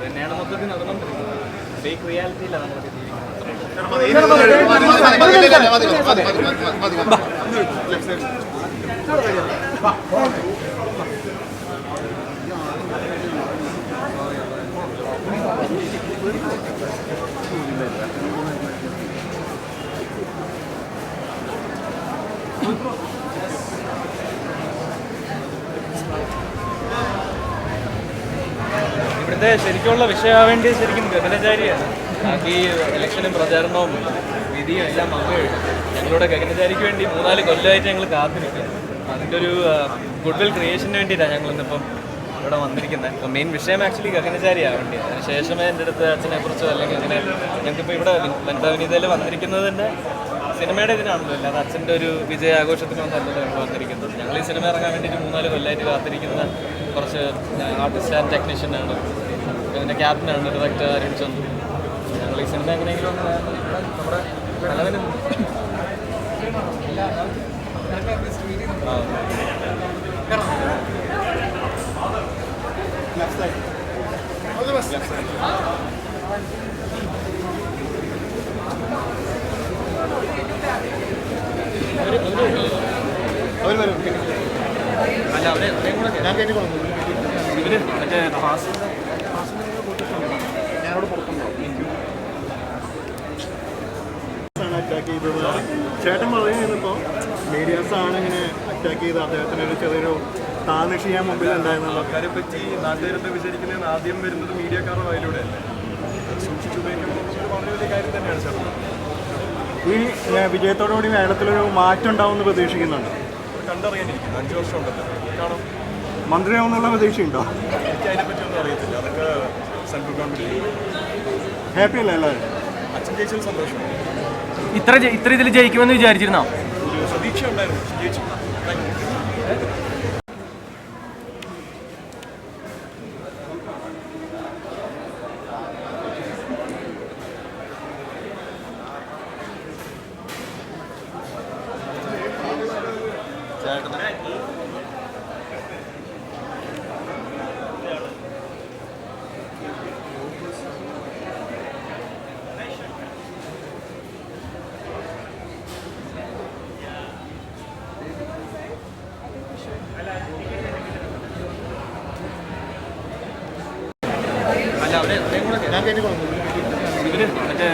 തന്നെയാണ് മൊത്തത്തിൽ നടന്നുകൊണ്ടിരിക്കുന്നത്. ഫേക്ക് റിയാലിറ്റിയിലാണ് നമ്മളൊക്കെ ഇവിടുത്തെ ശരിക്കുള്ള വിഷയമാവേണ്ടി ശരിക്കും ഗഗനചാരിയാണ്. ബാക്കി ഇലക്ഷനും പ്രചാരണവും വിധിയും എല്ലാം വന്നു കഴിഞ്ഞു. ഞങ്ങളുടെ ഗഗനചാരിക്ക് വേണ്ടി 3-4 കൊല്ലമായിട്ട് ഞങ്ങൾ കാത്തിരിക്കുക. അതിൻ്റെ ഒരു ഗുഡ് വിൽ ക്രിയേഷന് വേണ്ടിയിട്ടാണ് ഞങ്ങളിന്നിപ്പം ഇവിടെ വന്നിരിക്കുന്നത്. അപ്പം മെയിൻ വിഷയം ആക്ച്വലി ഗഗനചാരിയാണ് വേണ്ടി. അതിനുശേഷമേ എൻ്റെ അടുത്ത് അച്ഛനെക്കുറിച്ചോ അല്ലെങ്കിൽ ഇങ്ങനെ ഞങ്ങൾക്കിപ്പോൾ ഇവിടെ വനിതാവിനീതയിൽ വന്നിരിക്കുന്നതിൻ്റെ സിനിമയുടെ ഇതിനാണല്ലോ, അല്ലാതെ അച്ഛൻ്റെ ഒരു വിജയാഘോഷത്തിനൊന്നല്ലല്ലോ ഞങ്ങൾ വന്നിരിക്കുന്നത്. ഞങ്ങൾ ഈ സിനിമ ഇറങ്ങാൻ വേണ്ടിയിട്ട് 3-4 കൊല്ലമായിട്ട് കാത്തിരിക്കുന്ന കുറച്ച് ആർട്ടിസ്റ്റ് ആൻഡ് ടെക്നീഷ്യനാണ്. പിന്നെ ക്യാപ്റ്റനാണ് ഡയറക്ടർ അരുൺ ചന്ദ്. ഞങ്ങൾ ഈ സിനിമ എങ്ങനെയെങ്കിലും നമ്മുടെ നല്ലതിനും അല്ല അവരെ ഞാൻ കേട്ടിക്കോളൂ. ഇവര് മറ്റേ ഞാനവിടെ പുറത്തുണ്ടോ അറ്റാക്ക് ചെയ്തത് ചേട്ടൻ പറയുന്നപ്പോൾ മീഡിയാസാണ് ഇങ്ങനെ അറ്റാക്ക് ചെയ്ത് അദ്ദേഹത്തിനൊരു ചെറിയൊരു താന്നിഷ് ചെയ്യാൻ മുമ്പിൽ ഉണ്ടായിരുന്ന ആൾക്കാരെ പറ്റി നാട്ടുകാരെന്താ വിചാരിക്കുന്നതെന്ന് ആദ്യം വരുന്നത് മീഡിയക്കാരുടെ വായിലൂടെയല്ലേ. സൂക്ഷിച്ചുപയോഗിക്കുമ്പോൾ വളരെ വലിയ കാര്യം തന്നെയാണ് ചേട്ടൻ. ഈ വിജയത്തോടുകൂടി കേരളത്തിലൊരു മാറ്റം ഉണ്ടാവുമെന്ന് പ്രതീക്ഷിക്കുന്നുണ്ട്. കണ്ടറിയാനിരിക്കുന്നു. 5 വർഷം ഉണ്ടല്ലോ കാണും. മന്ത്രിയാവുന്നുള്ള പ്രതീക്ഷയുണ്ടോ? എനിക്ക് അതിനെപ്പറ്റി ഒന്നും അറിയത്തില്ല. അതൊക്കെ സെൻട്രൽ ഗവൺമെൻറ്. ഹാപ്പി അല്ലേ എല്ലാവരും? അച്ഛൻ ജയിച്ചത് സന്തോഷമാണ്. ഇത്ര ഇതിൽ ജയിക്കുമെന്ന് വിചാരിച്ചിരുന്നോ? ഒരു പ്രതീക്ഷ ഉണ്ടായിരുന്നു. ജയിച്ചു. ഞാൻ കേട്ടിക്കോളൂ. ഇവര് മറ്റേ